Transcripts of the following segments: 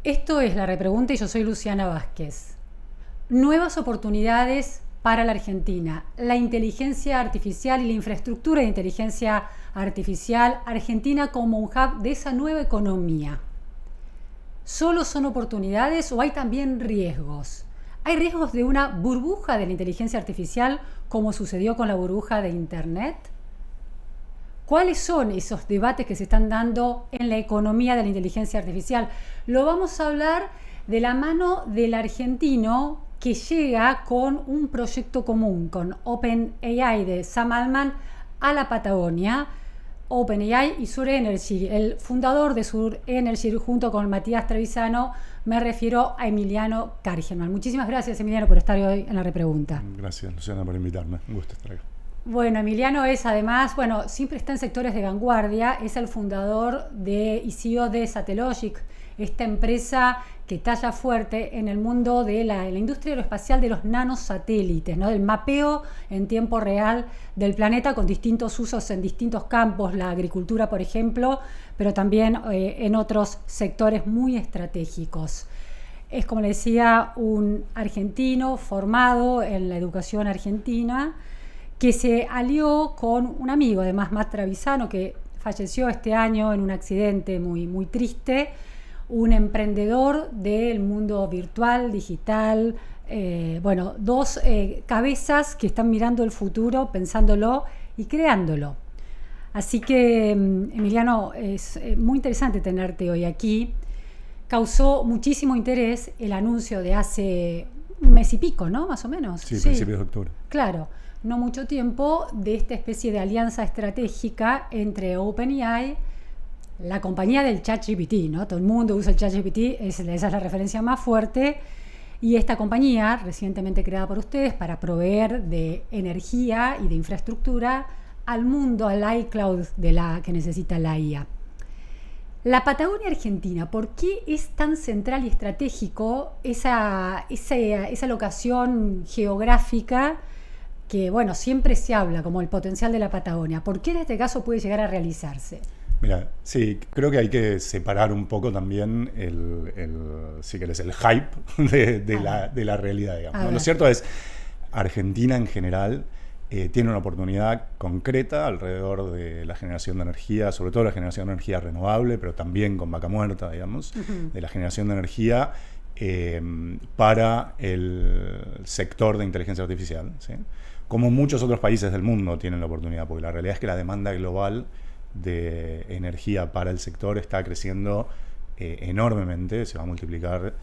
Esto es La Repregunta y yo soy Luciana Vázquez. Nuevas oportunidades para la Argentina. La inteligencia artificial y la infraestructura de inteligencia artificial. Argentina como un hub de esa nueva economía. ¿Solo son oportunidades o hay también riesgos? ¿Hay riesgos de una burbuja de la inteligencia artificial como sucedió con la burbuja de Internet? ¿Cuáles son esos debates que se están dando en la economía de la inteligencia artificial? Lo vamos a hablar de la mano del argentino que llega con un proyecto común con OpenAI de Sam Altman a la Patagonia. OpenAI y Sur Energy, el fundador de Sur Energy junto con Matías Trevisano, me refiero a Emiliano Kargelman. Muchísimas gracias, Emiliano, por estar hoy en La Repregunta. Gracias, Luciana, por invitarme. Un gusto estar acá. Bueno, Emiliano es además, siempre está en sectores de vanguardia, es el fundador y CEO de Satellogic, esta empresa que talla fuerte en el mundo de la industria aeroespacial de los nanosatélites, ¿no? Del mapeo en tiempo real del planeta con distintos usos en distintos campos, la agricultura, por ejemplo, pero también en otros sectores muy estratégicos. Es, como le decía, un argentino formado en la educación argentina, que se alió con un amigo, además Matt Trevisano, que falleció este año en un accidente muy, muy triste, un emprendedor del mundo virtual, digital, dos cabezas que están mirando el futuro, pensándolo y creándolo. Así que, Emiliano, es muy interesante tenerte hoy aquí. Causó muchísimo interés el anuncio de hace un mes y pico, ¿no? Más o menos. Sí, principios de octubre. Claro. No mucho tiempo, de esta especie de alianza estratégica entre OpenAI, la compañía del ChatGPT, ¿no? Todo el mundo usa el ChatGPT, esa es la referencia más fuerte, y esta compañía, recientemente creada por ustedes, para proveer de energía y de infraestructura al mundo, al iCloud que necesita la IA. La Patagonia Argentina, ¿por qué es tan central y estratégico esa locación geográfica que, siempre se habla como el potencial de la Patagonia? ¿Por qué en este caso puede llegar a realizarse? Mira, sí, creo que hay que separar un poco también si querés, el hype de la realidad, digamos, ¿no? Lo cierto es, Argentina en general tiene una oportunidad concreta alrededor de la generación de energía, sobre todo la generación de energía renovable, pero también con vaca muerta, digamos, de la generación de energía para el sector de inteligencia artificial, ¿sí? Como muchos otros países del mundo tienen la oportunidad, porque la realidad es que la demanda global de energía para el sector está creciendo enormemente, se va a multiplicar,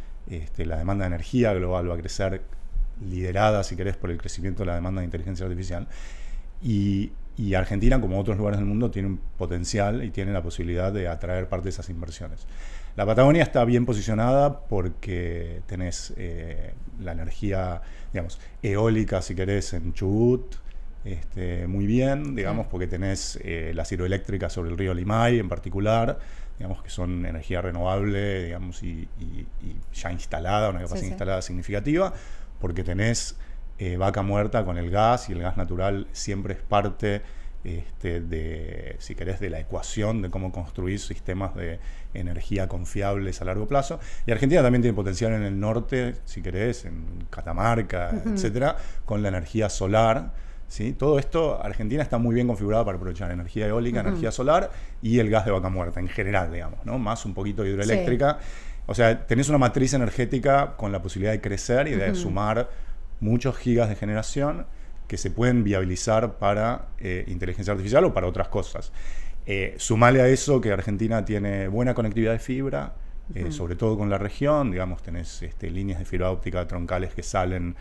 la demanda de energía global va a crecer liderada, si querés, por el crecimiento de la demanda de inteligencia artificial. Y Argentina, como otros lugares del mundo, tiene un potencial y tiene la posibilidad de atraer parte de esas inversiones. La Patagonia está bien posicionada porque tenés la energía, digamos, eólica, si querés, en Chubut, muy bien, digamos, porque tenés las hidroeléctricas sobre el río Limay en particular, digamos, que son energía renovable, digamos, y ya instalada, una capacidad instalada significativa, porque tenés vaca muerta con el gas, y el gas natural siempre es parte si querés, de la ecuación de cómo construir sistemas de energía confiables a largo plazo. Y Argentina también tiene potencial en el norte, si querés, en Catamarca, etcétera, con la energía solar, ¿sí? Todo esto, Argentina está muy bien configurada para aprovechar energía eólica, energía solar y el gas de vaca muerta en general, digamos, ¿no? Más un poquito de hidroeléctrica. Sí. O sea, tenés una matriz energética con la posibilidad de crecer y de sumar muchos gigas de generación que se pueden viabilizar para inteligencia artificial o para otras cosas. Sumale a eso que Argentina tiene buena conectividad de fibra, sobre todo con la región, digamos, tenés líneas de fibra óptica troncales que salen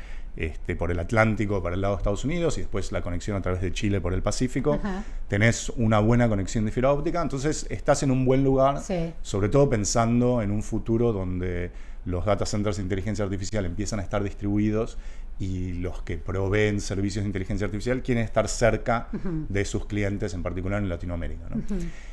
por el Atlántico para el lado de Estados Unidos y después la conexión a través de Chile por el Pacífico. Tenés una buena conexión de fibra óptica, entonces estás en un buen lugar, sobre todo pensando en un futuro donde los data centers de inteligencia artificial empiezan a estar distribuidos y los que proveen servicios de inteligencia artificial quieren estar cerca de sus clientes, en particular en Latinoamérica, ¿no?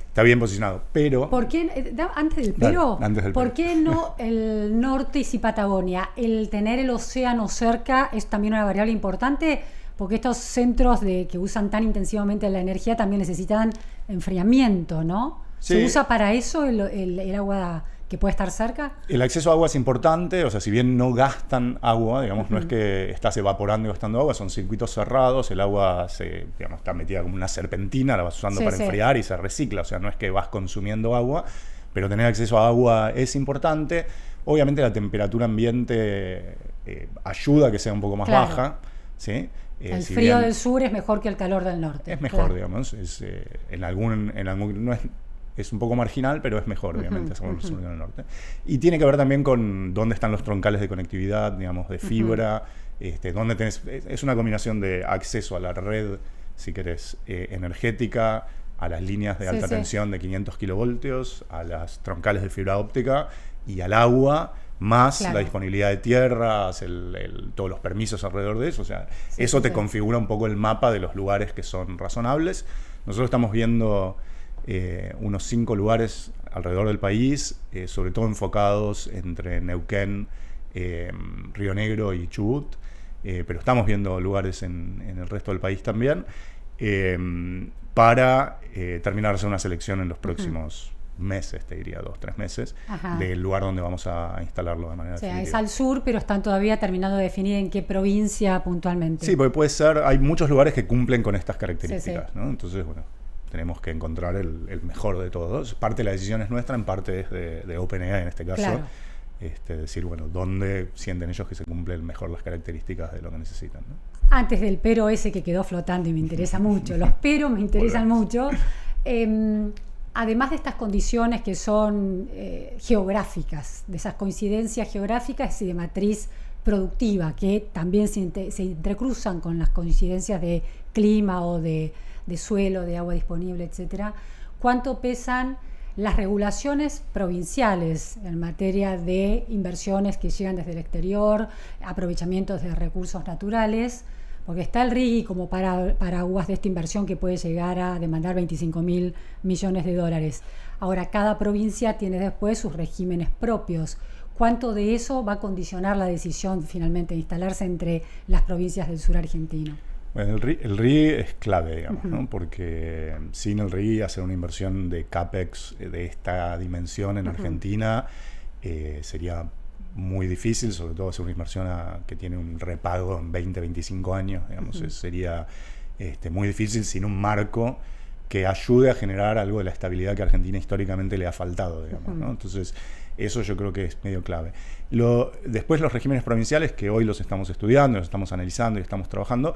Está bien posicionado, pero... ¿Por qué, antes del pero, ¿por qué no el norte y Patagonia? ¿El tener el océano cerca es también una variable importante? Porque estos centros que usan tan intensivamente la energía también necesitan enfriamiento, ¿no? Sí. ¿Se usa para eso el agua que puede estar cerca? El acceso a agua es importante, o sea, si bien no gastan agua, digamos, no es que estás evaporando y gastando agua, son circuitos cerrados, el agua está metida como una serpentina, la vas usando para enfriar y se recicla, o sea, no es que vas consumiendo agua, pero tener acceso a agua es importante. Obviamente la temperatura ambiente ayuda a que sea un poco más baja, ¿sí? El frío del sur es mejor que el calor del norte. Es mejor, digamos. En algún no es un poco marginal, pero es mejor, obviamente, hacerlo en el sur que en el norte. Y tiene que ver también con dónde están los troncales de conectividad, digamos, de fibra. Dónde tenés, es una combinación de acceso a la red, si querés, energética, a las líneas de alta tensión de 500 kilovoltios, a las troncales de fibra óptica y al agua, más la disponibilidad de tierras, todos los permisos alrededor de eso. O sea, eso te configura un poco el mapa de los lugares que son razonables. Nosotros estamos viendo unos 5 lugares alrededor del país, sobre todo enfocados entre Neuquén, Río Negro y Chubut, pero estamos viendo lugares en el resto del país también, para terminar de hacer una selección en los próximos meses, te diría 2-3 meses, del lugar donde vamos a instalarlo de manera definitiva. Es al sur, pero están todavía terminando de definir en qué provincia puntualmente. Sí, porque puede ser, hay muchos lugares que cumplen con estas características, ¿no? Entonces, bueno, tenemos que encontrar el mejor de todos. Parte de la decisión es nuestra, en parte es de OpenAI en este caso. Decir, bueno, dónde sienten ellos que se cumplen mejor las características de lo que necesitan, ¿no? Antes del pero ese que quedó flotando y me interesa mucho, los peros me interesan mucho. Además de estas condiciones que son geográficas, de esas coincidencias geográficas y de matriz productiva, que también se entrecruzan con las coincidencias de clima o de suelo, de agua disponible, etcétera, ¿cuánto pesan las regulaciones provinciales en materia de inversiones que llegan desde el exterior, aprovechamientos de recursos naturales? Porque está el RIGI como paraguas de esta inversión que puede llegar a demandar 25.000 millones de dólares. Ahora, cada provincia tiene después sus regímenes propios. ¿Cuánto de eso va a condicionar la decisión finalmente de instalarse entre las provincias del sur argentino? Bueno, el RIGI es clave, digamos, ¿no? Porque sin el RIGI hacer una inversión de CAPEX de esta dimensión en Argentina sería muy difícil, sobre todo hacer una inversión que tiene un repago en 20-25 años, digamos, sería muy difícil sin un marco que ayude a generar algo de la estabilidad que a Argentina históricamente le ha faltado, digamos, ¿no? Entonces, eso yo creo que es medio clave. Después los regímenes provinciales, que hoy los estamos estudiando, los estamos analizando y estamos trabajando,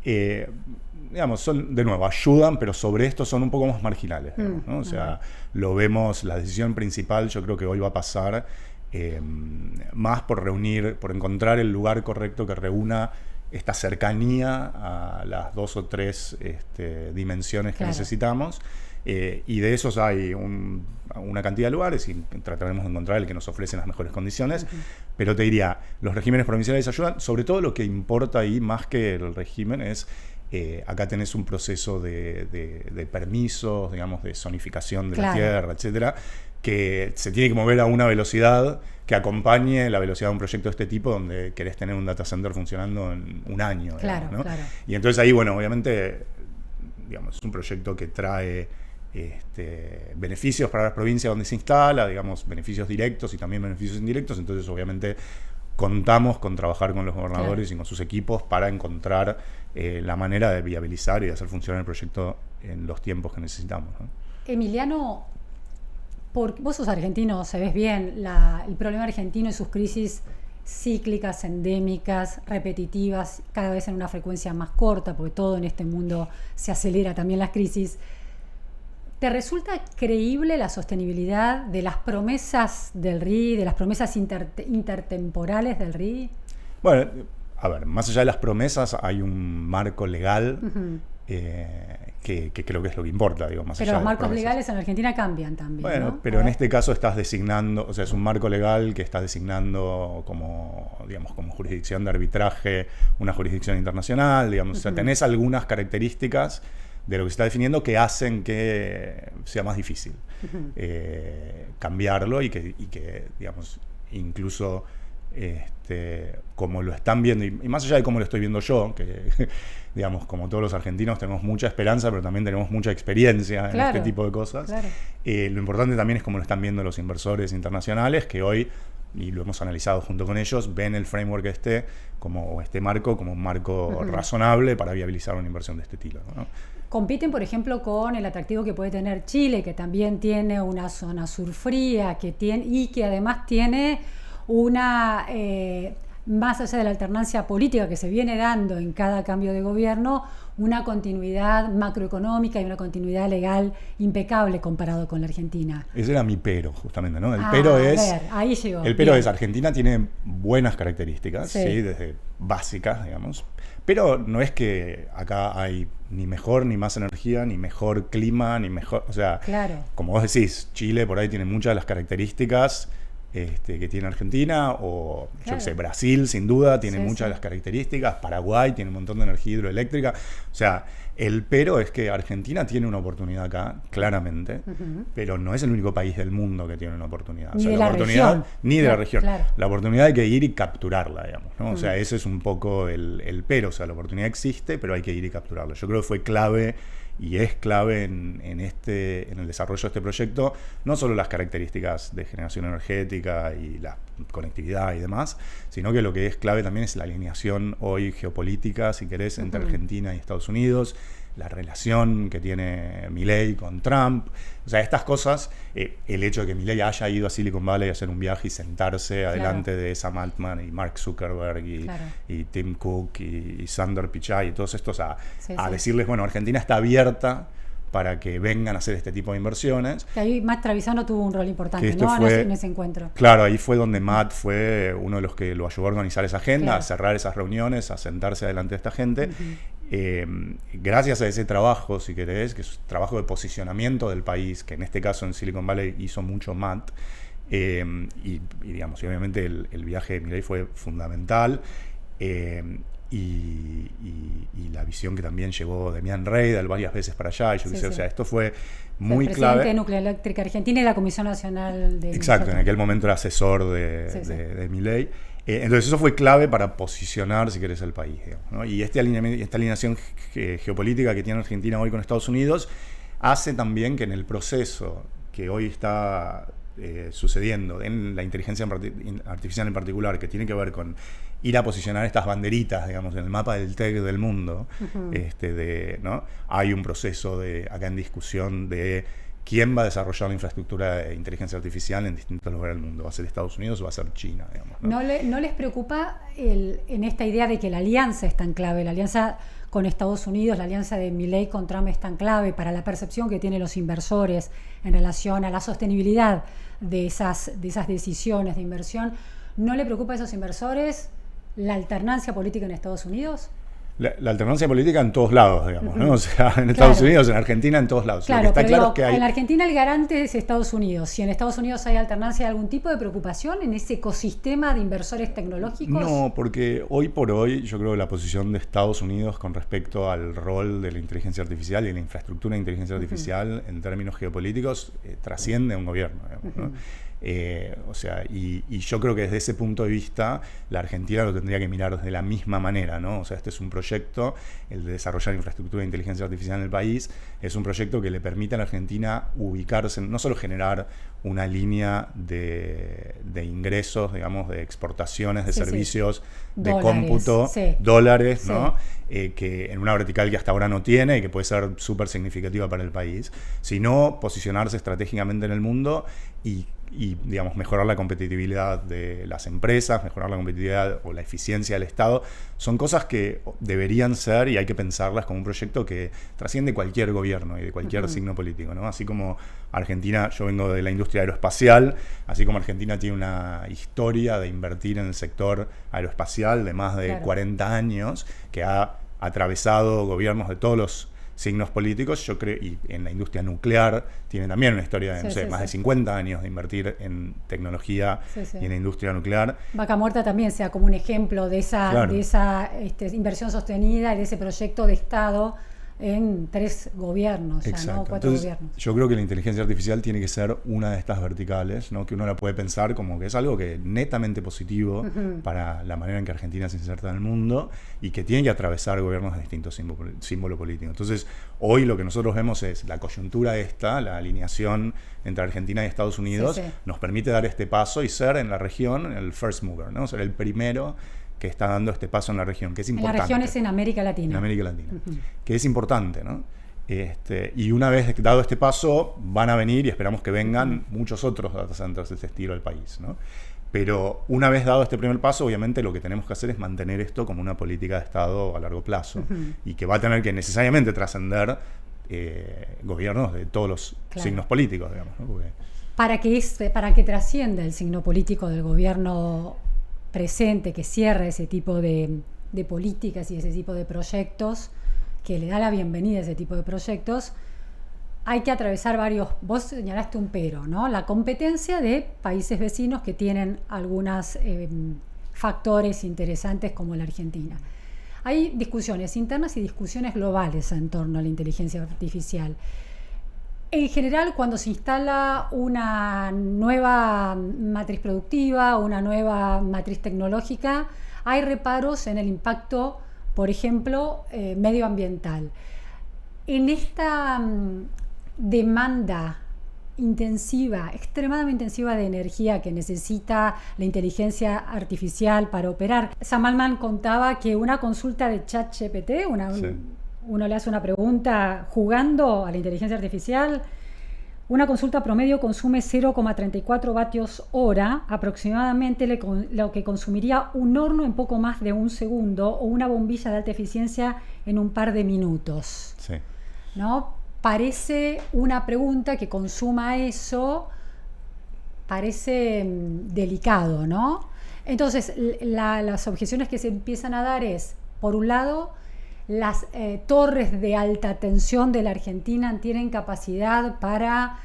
digamos, de nuevo, ayudan, pero sobre esto son un poco más marginales, digamos, ¿no? O sea, lo vemos, la decisión principal yo creo que hoy va a pasar más por encontrar el lugar correcto que reúna esta cercanía a las 2 o 3 dimensiones que necesitamos, y de esos hay una cantidad de lugares y trataremos de encontrar el que nos ofrece las mejores condiciones, pero te diría, los regímenes provinciales ayudan, sobre todo lo que importa ahí más que el régimen es acá tenés un proceso de permisos, digamos, de zonificación de la tierra, etcétera, que se tiene que mover a una velocidad que acompañe la velocidad de un proyecto de este tipo, donde querés tener un data center funcionando en un año. Digamos, ¿no? Y entonces ahí, bueno, obviamente, digamos, es un proyecto que trae beneficios para las provincias donde se instala, digamos, beneficios directos y también beneficios indirectos. Entonces, obviamente, contamos con trabajar con los gobernadores y con sus equipos para encontrar la manera de viabilizar y de hacer funcionar el proyecto en los tiempos que necesitamos, ¿no? Emiliano, vos sos argentino, sabés bien el problema argentino y sus crisis cíclicas, endémicas, repetitivas, cada vez en una frecuencia más corta, porque todo en este mundo se acelera también las crisis. ¿Te resulta creíble la sostenibilidad de las promesas del RIGI, de las promesas intertemporales del RIGI? Bueno, a ver, más allá de las promesas hay un marco legal que creo que es lo que importa, digo, más pero allá los marcos promesas legales en Argentina cambian también, bueno, ¿no? Pero en este caso estás designando, o sea, es un marco legal que estás designando como, digamos, como jurisdicción de arbitraje, una jurisdicción internacional, digamos, o sea, tenés algunas características de lo que se está definiendo que hacen que sea más difícil cambiarlo y que, digamos, incluso como lo están viendo, y más allá de cómo lo estoy viendo yo, que digamos, como todos los argentinos tenemos mucha esperanza, pero también tenemos mucha experiencia en este tipo de cosas. Claro. Lo importante también es cómo lo están viendo los inversores internacionales, que hoy, y lo hemos analizado junto con ellos, ven el framework este marco como un marco razonable para viabilizar una inversión de este estilo, ¿no? Compiten, por ejemplo, con el atractivo que puede tener Chile, que también tiene una zona sur fría, y que además tiene una, más allá de la alternancia política que se viene dando en cada cambio de gobierno, una continuidad macroeconómica y una continuidad legal impecable comparado con la Argentina. Ese era mi pero, justamente, ¿no? El pero es... ahí llegó. El pero es, Argentina tiene buenas características, ¿sí? Desde básicas, digamos, pero no es que acá hay ni mejor ni más energía, ni mejor clima, ni mejor... O sea, como vos decís, Chile por ahí tiene muchas de las características que tiene Argentina, o yo qué sé, Brasil sin duda tiene muchas de las características, Paraguay tiene un montón de energía hidroeléctrica, o sea, el pero es que Argentina tiene una oportunidad acá, claramente, pero no es el único país del mundo que tiene una oportunidad. Ni de la región. Ni de la región. La oportunidad hay que ir y capturarla, digamos, ¿no? O sea, ese es un poco el pero, o sea, la oportunidad existe, pero hay que ir y capturarla. Yo creo que fue clave y es clave en el desarrollo de este proyecto, no solo las características de generación energética y la conectividad y demás, sino que lo que es clave también es la alineación hoy geopolítica, si querés, entre Argentina y Estados Unidos, la relación que tiene Milei con Trump, o sea, estas cosas, el hecho de que Milei haya ido a Silicon Valley a hacer un viaje y sentarse adelante de Sam Altman y Mark Zuckerberg y Tim Cook y Sundar Pichai y todos estos a decirles, bueno, Argentina está abierta para que vengan a hacer este tipo de inversiones. Que ahí Matt Travisano tuvo un rol importante, ¿no? En ese encuentro. Claro, ahí fue donde Matt fue uno de los que lo ayudó a organizar esa agenda, a cerrar esas reuniones, a sentarse adelante de esta gente. Gracias a ese trabajo, si querés, que es un trabajo de posicionamiento del país, que en este caso en Silicon Valley hizo mucho Matt, y digamos, y obviamente el viaje de Milei fue fundamental, y la visión que también llevó Demian Reidel varias veces para allá, y yo o sea, esto fue muy clave. El presidente de Nuclear Eléctrica Argentina y la Comisión Nacional de... Exacto, en aquel momento era asesor de Milei. Entonces eso fue clave para posicionar, si querés, el país, digamos, ¿no? Y esta alineación geopolítica que tiene Argentina hoy con Estados Unidos hace también que en el proceso que hoy está sucediendo en la inteligencia artificial en particular, que tiene que ver con ir a posicionar estas banderitas, digamos, en el mapa del tech del mundo, ¿no? Hay un proceso acá en discusión de quién va a desarrollar la infraestructura de inteligencia artificial en distintos lugares del mundo. ¿Va a ser Estados Unidos o va a ser China, digamos, ¿no? ¿No les preocupa en esta idea de que la alianza es tan clave, la alianza con Estados Unidos, la alianza de Milei con Trump es tan clave para la percepción que tienen los inversores en relación a la sostenibilidad de esas decisiones de inversión? ¿No le preocupa a esos inversores la alternancia política en Estados Unidos? La alternancia política en todos lados, digamos, ¿no? O sea, en Estados Unidos, en Argentina, en todos lados. Claro, lo que está claro es que hay... en Argentina el garante es Estados Unidos. Si en Estados Unidos hay alternancia, ¿hay algún tipo de preocupación en ese ecosistema de inversores tecnológicos? No, porque hoy por hoy yo creo que la posición de Estados Unidos con respecto al rol de la inteligencia artificial y la infraestructura de inteligencia artificial en términos geopolíticos trasciende a un gobierno, digamos, ¿no? O sea, y yo creo que desde ese punto de vista la Argentina lo tendría que mirar de la misma manera, ¿no? O sea, este es un proyecto, el de desarrollar infraestructura de inteligencia artificial en el país, es un proyecto que le permite a la Argentina ubicarse, no solo generar una línea de ingresos, digamos, de exportaciones de servicios de cómputo, dólares, ¿no? Que en una vertical que hasta ahora no tiene y que puede ser súper significativa para el país, sino posicionarse estratégicamente en el mundo y digamos, mejorar la competitividad de las empresas, mejorar la competitividad o la eficiencia del Estado, son cosas que deberían ser y hay que pensarlas como un proyecto que trasciende cualquier gobierno y de cualquier signo político, ¿no? Así como Argentina, yo vengo de la industria aeroespacial, así como Argentina tiene una historia de invertir en el sector aeroespacial de más de 40 años, que ha atravesado gobiernos de todos los signos políticos, yo creo, y en la industria nuclear tiene también una historia de, más de 50 años de invertir en tecnología y en la industria nuclear. Vaca Muerta también sea como un ejemplo de esa inversión sostenida y de ese proyecto de Estado en 3 gobiernos, ya, ¿no? 4 Entonces, gobiernos. yo creo que la inteligencia artificial tiene que ser una de estas verticales, ¿no? Que uno la puede pensar como que es algo que netamente positivo para la manera en que Argentina se inserta en el mundo y que tiene que atravesar gobiernos de distintos símbolos políticos. Entonces, hoy lo que nosotros vemos es la coyuntura esta, la alineación entre Argentina y Estados Unidos, nos permite dar este paso y ser en la región el first mover, ¿no? Ser el primero que está dando este paso en la región, que es importante. En la región es en América Latina. En América Latina, que es importante, ¿no? Y una vez dado este paso, van a venir, y esperamos que vengan, muchos otros data centers de este estilo al país, ¿no? Pero una vez dado este primer paso, obviamente lo que tenemos que hacer es mantener esto como una política de Estado a largo plazo, y que va a tener que necesariamente trascender gobiernos de todos los signos políticos, digamos, ¿no? Porque para que trascienda el signo político del gobierno presente, que cierra ese tipo de políticas y ese tipo de proyectos, que le da la bienvenida a ese tipo de proyectos, hay que atravesar varios, vos señalaste un pero, ¿no? La competencia de países vecinos que tienen algunos factores interesantes como la Argentina. Hay discusiones internas y discusiones globales en torno a la inteligencia artificial. En general, cuando se instala una nueva matriz productiva, una nueva matriz tecnológica, hay reparos en el impacto, por ejemplo, medioambiental. En esta demanda intensiva, extremadamente intensiva de energía que necesita la inteligencia artificial para operar, Sam Altman contaba que una consulta de ChatGPT, uno le hace una pregunta jugando a la inteligencia artificial, una consulta promedio consume 0,34 vatios hora, aproximadamente lo que consumiría un horno en poco más de un segundo o una bombilla de alta eficiencia en un par de minutos. Sí. ¿No? Parece una pregunta que consuma eso, parece delicado, ¿no? Entonces, las objeciones que se empiezan a dar es, por un lado, las torres de alta tensión de la Argentina tienen capacidad para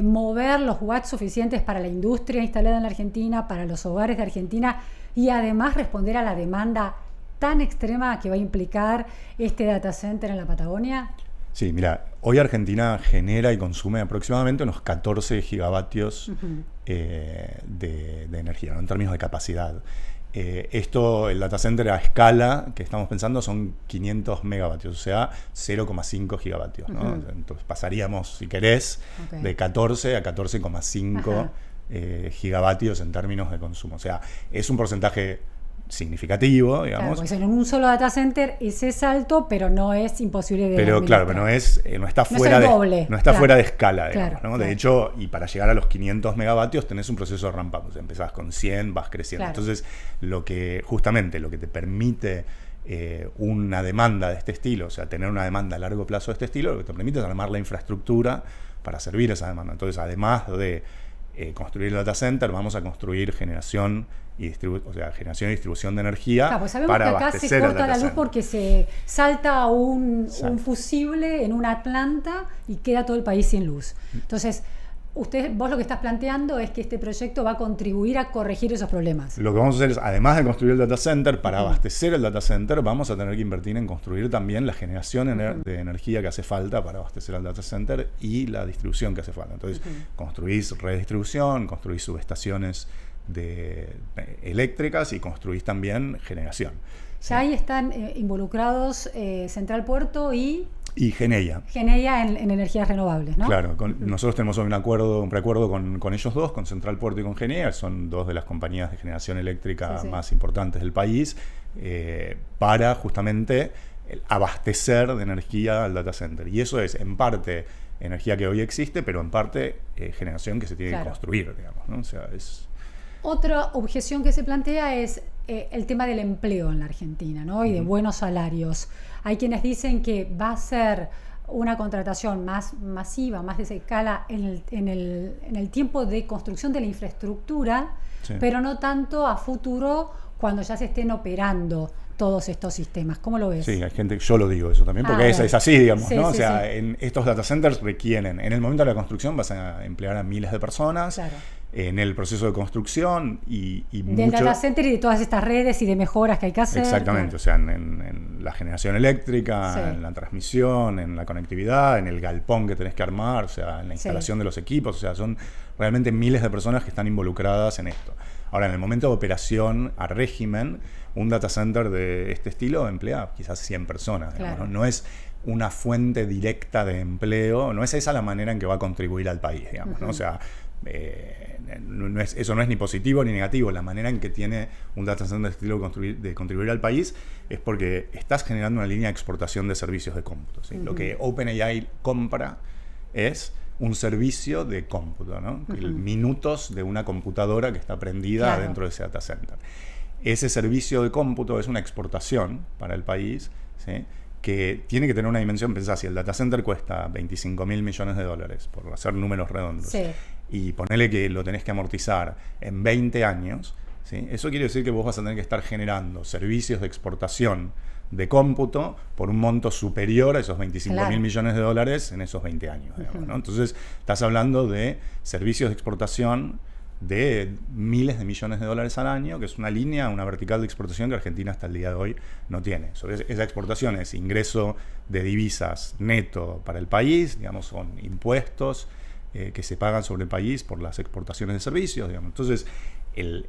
mover los watts suficientes para la industria instalada en la Argentina, para los hogares de Argentina y además responder a la demanda tan extrema que va a implicar este data center en la Patagonia. Sí, mira, hoy Argentina genera y consume aproximadamente unos 14 gigavatios de energía, ¿no? En términos de capacidad. El data center a escala que estamos pensando son 500 megavatios, o sea, 0,5 gigavatios, ¿no? Entonces pasaríamos, si querés, de 14 a 14,5 gigavatios en términos de consumo. O sea, es un porcentaje significativo, digamos. Claro, pues en un solo data center ese salto, pero no es imposible de Pero claro, pero no está fuera fuera de escala, digamos, ¿no? De hecho, y para llegar a los 500 megavatios tenés un proceso de ramp up, o sea, empezás con 100, vas creciendo. Entonces, lo que te permite una demanda de este estilo, o sea, tener una demanda a largo plazo de este estilo, lo que te permite es armar la infraestructura para servir esa demanda. Entonces, además de construir el data center, vamos a construir generación y distribución de energía pues sabemos para que acá se corta la luz porque se salta un fusible en una planta y queda todo el país sin luz. Entonces, vos lo que estás planteando es que este proyecto va a contribuir a corregir esos problemas. Lo que vamos a hacer es, además de construir el data center, para abastecer el data center, vamos a tener que invertir en construir también la generación de energía que hace falta para abastecer al data center y la distribución que hace falta. Entonces, construís redistribución, construís subestaciones eléctricas y construís también generación. Ya ahí están involucrados Central Puerto y Geneia. Geneia en energías renovables, ¿no? Claro, nosotros tenemos un preacuerdo con ellos dos, con Central Puerto y con Geneia, son dos de las compañías de generación eléctrica más importantes del país, para justamente abastecer de energía al data center. Y eso es, en parte, energía que hoy existe, pero en parte generación que se tiene que construir, digamos, ¿no? O sea, Otra objeción que se plantea es el tema del empleo en la Argentina, ¿no? Y de buenos salarios. Hay quienes dicen que va a ser una contratación más masiva, más de escala en el tiempo de construcción de la infraestructura, pero no tanto a futuro cuando ya se estén operando todos estos sistemas. ¿Cómo lo ves? Sí, hay gente, yo lo digo eso también, porque es así, digamos, sí, ¿no? Sí, o sea, en estos data centers requieren, en el momento de la construcción vas a emplear a miles de personas, claro. En el proceso de construcción y del data center y de todas estas redes y de mejoras que hay que hacer. Exactamente, o sea, en la generación eléctrica, en la transmisión, en la conectividad, en el galpón que tenés que armar, o sea, en la instalación de los equipos, o sea, son realmente miles de personas que están involucradas en esto. Ahora, en el momento de operación a régimen, un data center de este estilo emplea quizás 100 personas, digamos, ¿no? No es una fuente directa de empleo, no es esa la manera en que va a contribuir al país, digamos, ¿no? O sea, eso no es ni positivo ni negativo. La manera en que tiene un data center de estilo de contribuir al país es porque estás generando una línea de exportación de servicios de cómputo, ¿sí? Lo que OpenAI compra es un servicio de cómputo, ¿no? Minutos de una computadora que está prendida dentro de ese data center. Ese servicio de cómputo es una exportación para el país, ¿sí? Que tiene que tener una dimensión. Pensá, si el data center cuesta $25.000 millones, por hacer números redondos, y ponele que lo tenés que amortizar en 20 años, ¿sí? Eso quiere decir que vos vas a tener que estar generando servicios de exportación de cómputo por un monto superior a esos $25.000 millones en esos 20 años, digamos, ¿no? Entonces, estás hablando de servicios de exportación de miles de millones de dólares al año, que es una línea, una vertical de exportación que Argentina hasta el día de hoy no tiene. Sobre esa exportación es ingreso de divisas neto para el país, digamos, son impuestos que se pagan sobre el país por las exportaciones de servicios, digamos. Entonces,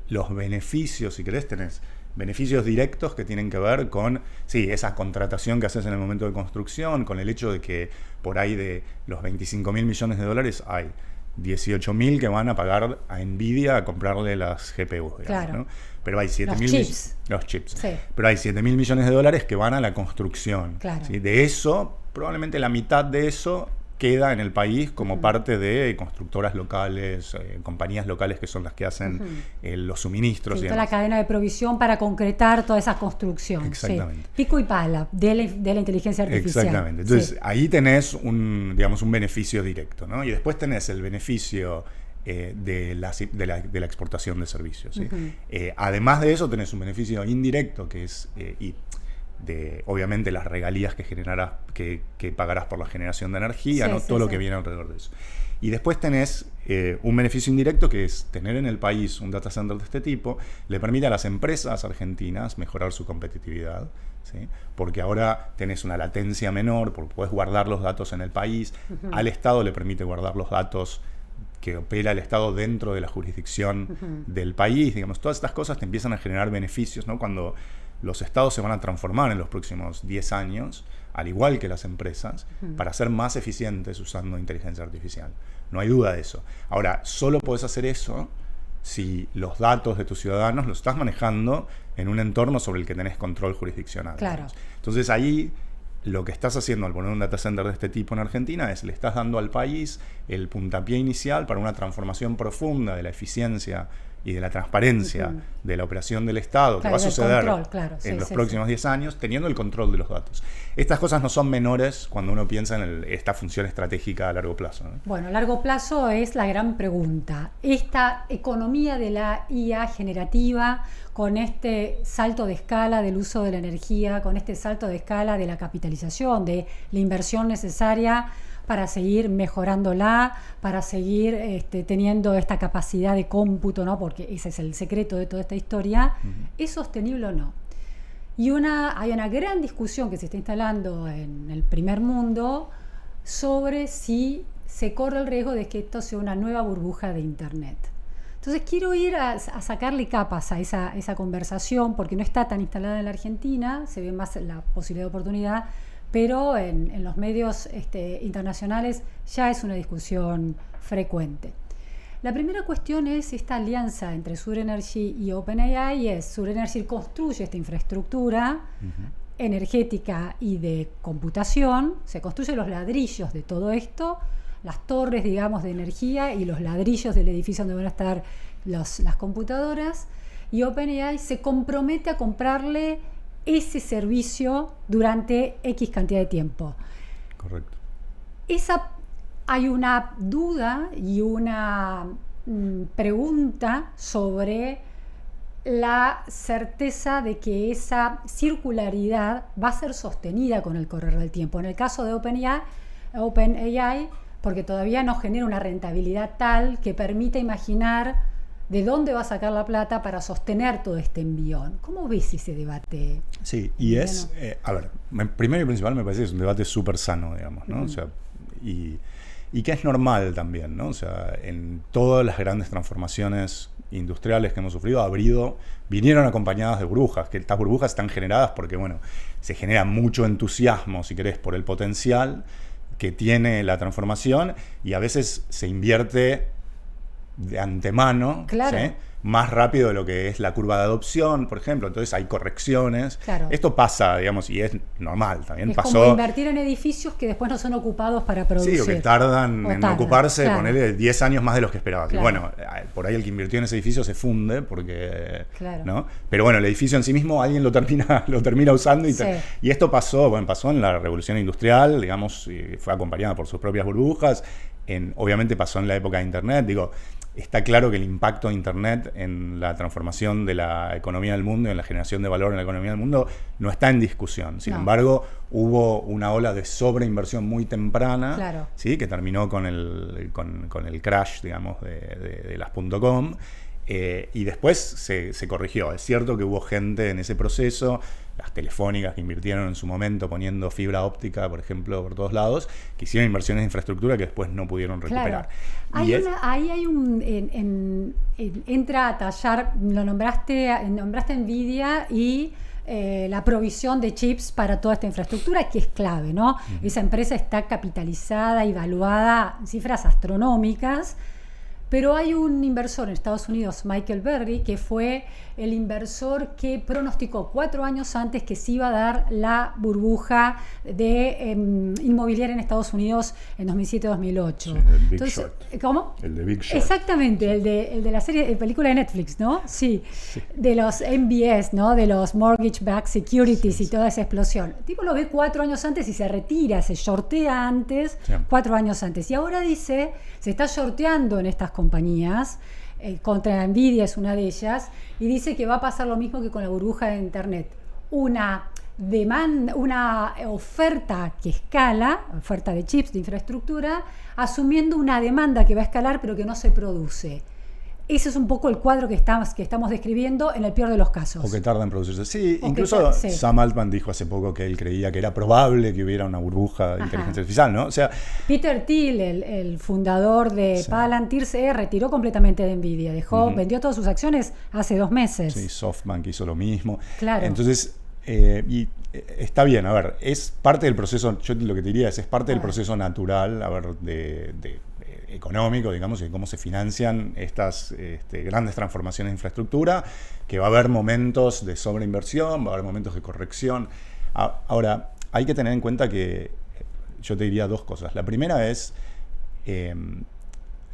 los beneficios, si querés, tenés beneficios directos que tienen que ver con, esa contratación que haces en el momento de construcción, con el hecho de que por ahí de los $25.000 millones hay 18.000 que van a pagar a Nvidia a comprarle las GPUs, digamos, ¿no? Pero hay 7.000 los chips. Pero hay 7.000 millones de dólares que van a la construcción. ¿Sí? De eso, probablemente la mitad de eso queda en el país como parte de constructoras locales, compañías locales que son las que hacen los suministros. Toda la cadena de provisión para concretar toda esa construcción. Exactamente. Pico y pala de la inteligencia artificial. Exactamente. Entonces, ahí tenés un beneficio directo, ¿no? Y después tenés el beneficio de la exportación de servicios, ¿sí? Además de eso, tenés un beneficio indirecto que es... obviamente las regalías que generarás, que pagarás por la generación de energía, ¿no? Todo lo que viene alrededor de eso. Y después tenés un beneficio indirecto que es tener en el país un data center de este tipo, le permite a las empresas argentinas mejorar su competitividad, ¿sí? Porque ahora tenés una latencia menor, porque podés guardar los datos en el país, al Estado le permite guardar los datos que opera el Estado dentro de la jurisdicción del país, digamos, todas estas cosas te empiezan a generar beneficios, ¿no? Cuando los estados se van a transformar en los próximos 10 años, al igual que las empresas, para ser más eficientes usando inteligencia artificial. No hay duda de eso. Ahora, solo podés hacer eso si los datos de tus ciudadanos los estás manejando en un entorno sobre el que tenés control jurisdiccional. Claro. Entonces ahí lo que estás haciendo al poner un data center de este tipo en Argentina es le estás dando al país el puntapié inicial para una transformación profunda de la eficiencia y de la transparencia de la operación del Estado, que va a suceder en los próximos 10 años, teniendo el control de los datos. Estas cosas no son menores cuando uno piensa en esta función estratégica a largo plazo, ¿no? Bueno, a largo plazo es la gran pregunta. Esta economía de la IA generativa, con este salto de escala del uso de la energía, con este salto de escala de la capitalización, de la inversión necesaria para seguir mejorándola, para seguir teniendo esta capacidad de cómputo, ¿no? Porque ese es el secreto de toda esta historia, ¿es sostenible o no? Y hay una gran discusión que se está instalando en el primer mundo sobre si se corre el riesgo de que esto sea una nueva burbuja de Internet. Entonces quiero ir a sacarle capas a esa conversación, porque no está tan instalada en la Argentina, se ve más la posibilidad de oportunidad, pero en los medios internacionales ya es una discusión frecuente. La primera cuestión es esta alianza entre Sur Energy y OpenAI. Sur Energy construye esta infraestructura energética y de computación, se construyen los ladrillos de todo esto, las torres, digamos, de energía y los ladrillos del edificio donde van a estar las computadoras, y OpenAI se compromete a comprarle ese servicio durante X cantidad de tiempo. Correcto. Hay una duda y una pregunta sobre la certeza de que esa circularidad va a ser sostenida con el correr del tiempo. En el caso de OpenAI, porque todavía no genera una rentabilidad tal que permita imaginar de dónde va a sacar la plata para sostener todo este envión. ¿Cómo ves ese debate? Sí, y es, a ver, primero y principal me parece que es un debate súper sano, digamos, ¿no? O sea, y que es normal también, ¿no? O sea, en todas las grandes transformaciones industriales que hemos sufrido, vinieron acompañadas de burbujas, que estas burbujas están generadas porque, bueno, se genera mucho entusiasmo, si querés, por el potencial que tiene la transformación, y a veces se invierte de antemano, claro, ¿sí?, más rápido de lo que es la curva de adopción, por ejemplo. Entonces hay correcciones. Claro. Esto pasa, digamos, y es normal. También es pasó. Como invertir en edificios que después no son ocupados para producir. Sí, o que tardan en ocuparse, claro, ponerle 10 años más de los que esperabas. Claro. Y bueno, por ahí el que invirtió en ese edificio se funde, porque. Claro. ¿no? Pero bueno, el edificio en sí mismo alguien lo termina usando. Y esto pasó en la revolución industrial, digamos, y fue acompañada por sus propias burbujas. Obviamente pasó en la época de Internet. Digo, está claro que el impacto de Internet en la transformación de la economía del mundo, en la generación de valor en la economía del mundo, no está en discusión. Sin embargo, hubo una ola de sobreinversión muy temprana, claro, ¿sí?, que terminó con el crash, digamos, de las .com, y después se corrigió. Es cierto que hubo gente en ese proceso, las telefónicas que invirtieron en su momento poniendo fibra óptica, por ejemplo, por todos lados, que hicieron inversiones de infraestructura que después no pudieron recuperar. Claro. Ahí hay entra a tallar, nombraste Nvidia y la provisión de chips para toda esta infraestructura, que es clave, ¿no? Esa empresa está capitalizada y valuada en cifras astronómicas. Pero hay un inversor en Estados Unidos, Michael Burry, que fue el inversor que pronosticó 4 años antes que se iba a dar la burbuja de inmobiliaria en Estados Unidos en 2007-2008. Sí, el Big Entonces, Short. ¿cómo? El de Big Short. Exactamente, el de la serie, película de Netflix, ¿no? Sí, de los MBS, ¿no? De los Mortgage Backed Securities y toda esa explosión. El tipo lo ve 4 años antes y se retira, se shortea antes, 4 años antes. Y ahora dice, se está shorteando en estas compañías, contra Nvidia es una de ellas, y dice que va a pasar lo mismo que con la burbuja de Internet. Una oferta que escala, oferta de chips, de infraestructura, asumiendo una demanda que va a escalar pero que no se produce. Ese es un poco el cuadro que estamos describiendo en el peor de los casos. O que tarda en producirse. Sí, incluso Sam Altman dijo hace poco que él creía que era probable que hubiera una burbuja de inteligencia artificial, ¿no? O sea, Peter Thiel, el fundador de Palantir, se retiró completamente de Nvidia. Vendió todas sus acciones hace 2 meses. Sí, SoftBank hizo lo mismo. Claro. Entonces, está bien, a ver, es parte del proceso, yo lo que te diría es parte del proceso natural, a ver, de económico, digamos, y cómo se financian estas grandes transformaciones de infraestructura, que va a haber momentos de sobreinversión, va a haber momentos de corrección. Ahora, hay que tener en cuenta que yo te diría 2 cosas. La primera es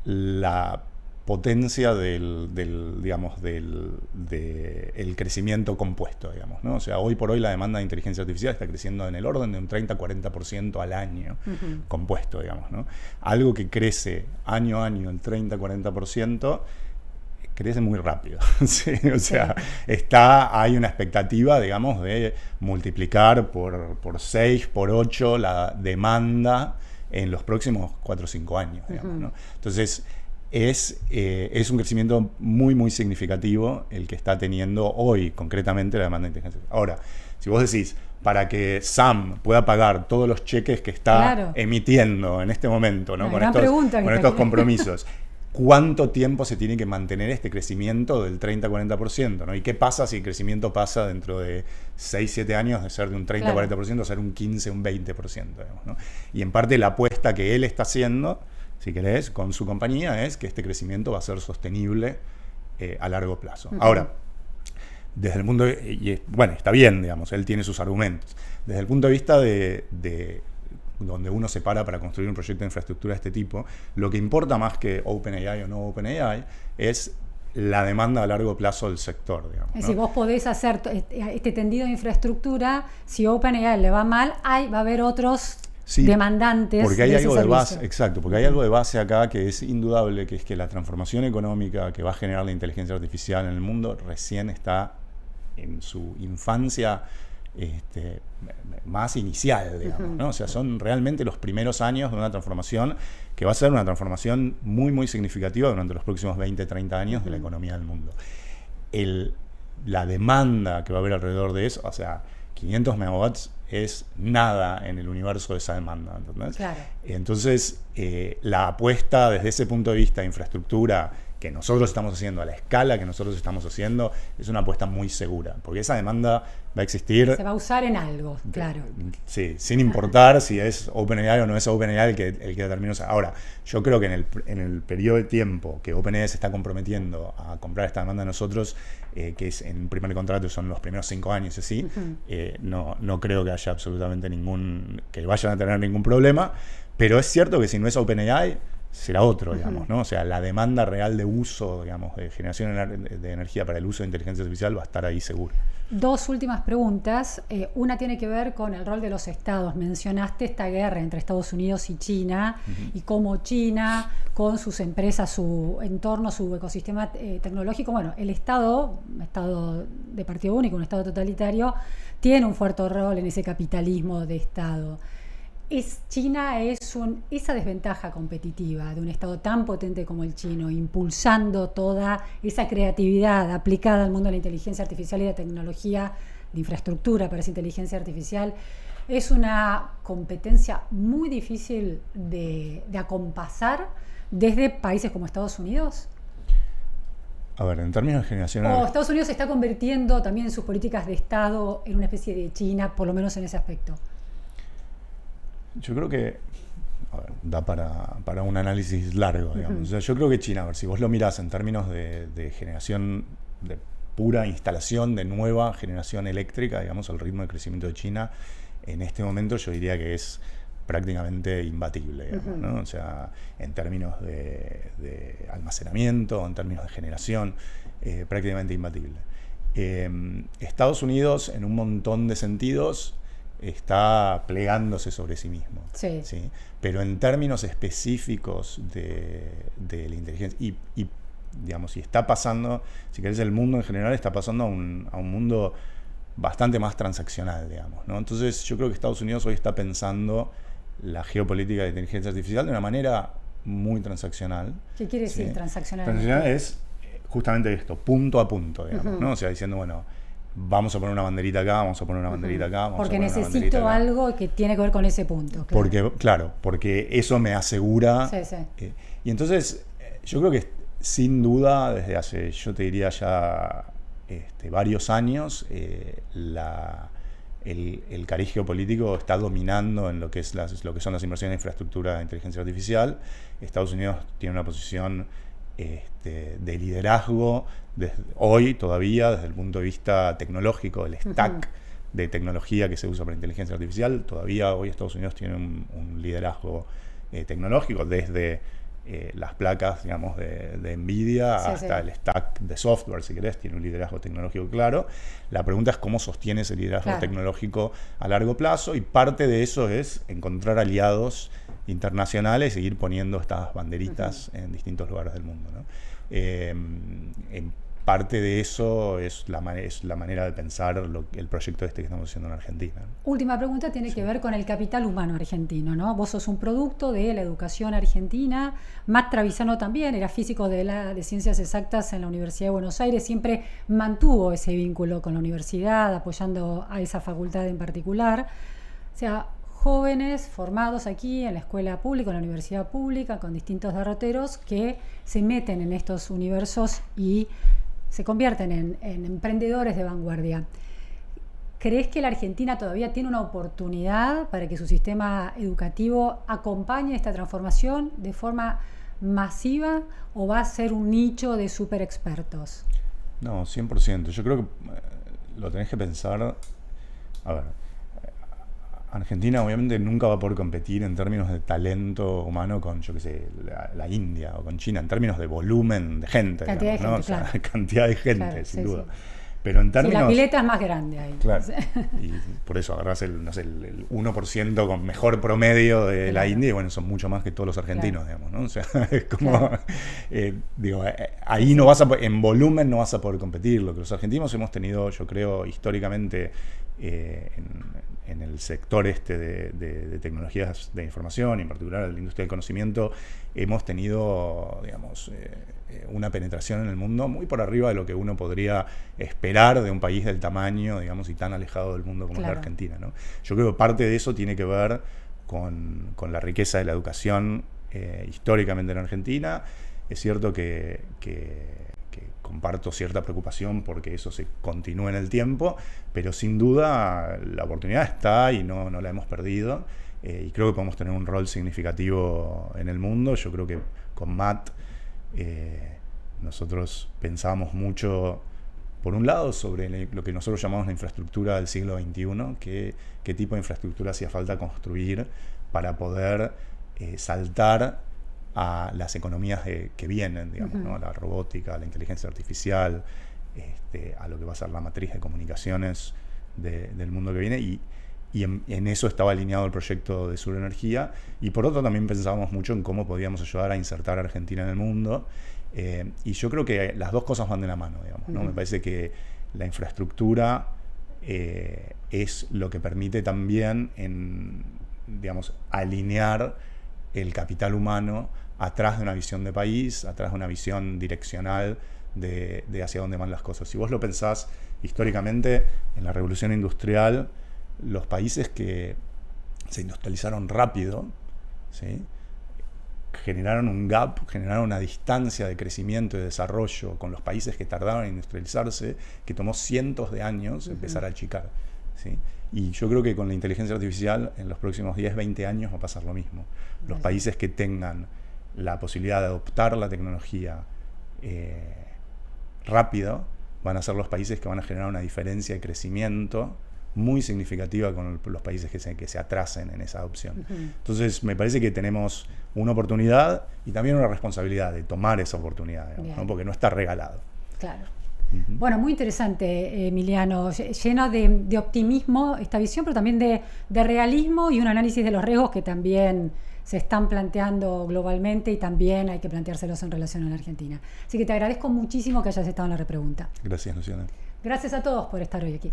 la potencia del crecimiento compuesto, digamos, ¿no? O sea, hoy por hoy la demanda de inteligencia artificial está creciendo en el orden de un 30-40% al año, compuesto, digamos, ¿no? Algo que crece año a año el 30-40%, crece muy rápido. ¿Sí? O sea, hay una expectativa, digamos, de multiplicar por 6, por 8 la demanda en los próximos 4 o 5 años, digamos, ¿no? Entonces, es un crecimiento muy, muy significativo el que está teniendo hoy, concretamente, la demanda de inteligencia artificial. Ahora, si vos decís, para que Sam pueda pagar todos los cheques que está emitiendo en este momento, ¿no? Con estos compromisos, ¿cuánto tiempo se tiene que mantener este crecimiento del 30-40%? ¿no? ¿Y qué pasa si el crecimiento pasa dentro de 6-7 años de ser de un 30-40% a ser un 15, un 20%? Digamos, ¿no? Y en parte la apuesta que él está haciendo, si querés, con su compañía, es que este crecimiento va a ser sostenible a largo plazo. Ahora, desde el punto bueno, está bien, digamos, él tiene sus argumentos. Desde el punto de vista de donde uno se para construir un proyecto de infraestructura de este tipo, lo que importa más que OpenAI o no OpenAI es la demanda a largo plazo del sector, digamos, ¿no? Es decir, vos podés hacer este tendido de infraestructura, si OpenAI le va mal, va a haber otros demandantes porque hay de algo ese de base, servicio. exacto, porque hay algo de base acá que es indudable, que es que la transformación económica que va a generar la inteligencia artificial en el mundo recién está en su infancia más inicial, digamos, ¿no? O sea, son realmente los primeros años de una transformación que va a ser una transformación muy, muy significativa durante los próximos 20, 30 años de la economía del mundo. La demanda que va a haber alrededor de eso, o sea, 500 megawatts es nada en el universo de esa demanda, ¿entendés? Claro. Entonces, la apuesta desde ese punto de vista de infraestructura que nosotros estamos haciendo, a la escala que nosotros estamos haciendo, es una apuesta muy segura, porque esa demanda va a existir. Se va a usar en algo, claro. Sí, sin importar si es OpenAI o no es OpenAI el que determina. Ahora, yo creo que en el periodo de tiempo que OpenAI se está comprometiendo a comprar esta demanda de nosotros, que es en un primer contrato, son los primeros 5 años, así, no creo que haya absolutamente que vayan a tener ningún problema, pero es cierto que si no es OpenAI, será otro, digamos, ¿no? O sea, la demanda real de uso, digamos, de generación de energía para el uso de inteligencia artificial va a estar ahí seguro. 2 últimas preguntas. Una tiene que ver con el rol de los estados. Mencionaste esta guerra entre Estados Unidos y China, y cómo China, con sus empresas, su entorno, su ecosistema tecnológico, bueno, el estado de partido único, un estado totalitario, tiene un fuerte rol en ese capitalismo de estado. China esa desventaja competitiva de un Estado tan potente como el chino, impulsando toda esa creatividad aplicada al mundo de la inteligencia artificial y de tecnología de infraestructura para esa inteligencia artificial, es una competencia muy difícil de acompasar desde países como Estados Unidos. A ver, en términos de generación... Estados Unidos se está convirtiendo también en sus políticas de Estado en una especie de China, por lo menos en ese aspecto. Yo creo que da para un análisis largo, digamos. O sea, yo creo que China, a ver, si vos lo mirás en términos de generación, de pura instalación de nueva generación eléctrica, digamos, el ritmo de crecimiento de China, en este momento yo diría que es prácticamente imbatible, digamos, ¿no? O sea, en términos de almacenamiento, en términos de generación, prácticamente imbatible. Estados Unidos, en un montón de sentidos, está plegándose sobre sí mismo. Sí. ¿Sí? Pero en términos específicos de la inteligencia, y digamos, y está pasando, si querés, el mundo en general está pasando a un mundo bastante más transaccional, digamos, ¿no? Entonces yo creo que Estados Unidos hoy está pensando la geopolítica de inteligencia artificial de una manera muy transaccional. ¿Qué quiere decir transaccional? Transaccional es justamente esto, punto a punto, digamos, ¿no? O sea, diciendo, bueno, vamos a poner una banderita acá, vamos a poner una banderita acá. Porque necesito algo que tiene que ver con ese punto. Claro. Porque eso me asegura. Sí, sí. Y entonces, yo creo que sin duda, desde hace, yo te diría ya varios años, el cariz geopolítico está dominando en lo que son las inversiones en infraestructura de inteligencia artificial. Estados Unidos tiene una posición de liderazgo hoy todavía desde el punto de vista tecnológico, el stack de tecnología que se usa para inteligencia artificial. Todavía hoy Estados Unidos tiene un liderazgo tecnológico desde las placas, digamos, de NVIDIA hasta el stack de software, si querés, tiene un liderazgo tecnológico claro. La pregunta es cómo sostiene ese liderazgo tecnológico a largo plazo, y parte de eso es encontrar aliados internacionales e ir poniendo estas banderitas en distintos lugares del mundo, ¿no? En parte de eso es la manera de pensar el proyecto que estamos haciendo en Argentina. Última pregunta tiene que ver con el capital humano argentino, ¿no? Vos sos un producto de la educación argentina. Matt Travisano también era físico de ciencias exactas en la Universidad de Buenos Aires, siempre mantuvo ese vínculo con la universidad, apoyando a esa facultad en particular. O sea, jóvenes formados aquí en la escuela pública, en la universidad pública, con distintos derroteros que se meten en estos universos y se convierten en emprendedores de vanguardia. ¿Crees que la Argentina todavía tiene una oportunidad para que su sistema educativo acompañe esta transformación de forma masiva, o va a ser un nicho de super expertos? No, 100%. Yo creo que lo tenés que pensar. A ver, Argentina obviamente nunca va a poder competir en términos de talento humano con, yo qué sé, la India o con China, en términos de volumen de gente. Cantidad de gente, ¿no? O sea, cantidad de gente, claro, sin duda. Pero en términos... la pileta es más grande ahí. Claro. Y por eso agarrás el 1% con mejor promedio de la India, y bueno, son mucho más que todos los argentinos, digamos, ¿no? O sea, es como... ahí no vas en volumen no vas a poder competir. Lo que los argentinos hemos tenido, yo creo, históricamente, en el sector de tecnologías de información, y en particular la industria del conocimiento, hemos tenido, digamos, una penetración en el mundo muy por arriba de lo que uno podría esperar de un país del tamaño, digamos, y tan alejado del mundo como es la Argentina, ¿no? Yo creo que parte de eso tiene que ver con la riqueza de la educación históricamente en Argentina. Es cierto que comparto cierta preocupación porque eso se continúe en el tiempo, pero sin duda la oportunidad está y no la hemos perdido, y creo que podemos tener un rol significativo en el mundo. Yo creo que con Matt nosotros pensábamos mucho, por un lado, sobre lo que nosotros llamamos la infraestructura del siglo XXI, qué tipo de infraestructura hacía falta construir para poder saltar a las economías que vienen, digamos, ¿no? A la robótica, a la inteligencia artificial, a lo que va a ser la matriz de comunicaciones del mundo que viene, y en eso estaba alineado el proyecto de Sur Energía. Y por otro, también pensábamos mucho en cómo podíamos ayudar a insertar a Argentina en el mundo, y yo creo que las dos cosas van de la mano, digamos, ¿no? Me parece que la infraestructura es lo que permite también, digamos, alinear el capital humano atrás de una visión de país, atrás de una visión direccional de hacia dónde van las cosas. Si vos lo pensás históricamente, en la revolución industrial, los países que se industrializaron rápido, ¿sí?, generaron un gap, generaron una distancia de crecimiento y desarrollo con los países que tardaron en industrializarse, que tomó cientos de años empezar a achicar, ¿sí? Y yo creo que con la inteligencia artificial en los próximos 10, 20 años va a pasar lo mismo. Los países que tengan la posibilidad de adoptar la tecnología rápido van a ser los países que van a generar una diferencia de crecimiento muy significativa con los países que se atrasen en esa adopción. Entonces, me parece que tenemos una oportunidad y también una responsabilidad de tomar esa oportunidad, digamos, ¿no? Porque no está regalado. Claro. Bueno, muy interesante, Emiliano, lleno de optimismo esta visión, pero también de realismo y un análisis de los riesgos que también se están planteando globalmente, y también hay que planteárselos en relación a la Argentina. Así que te agradezco muchísimo que hayas estado en la repregunta. Gracias, Luciana. Gracias a todos por estar hoy aquí.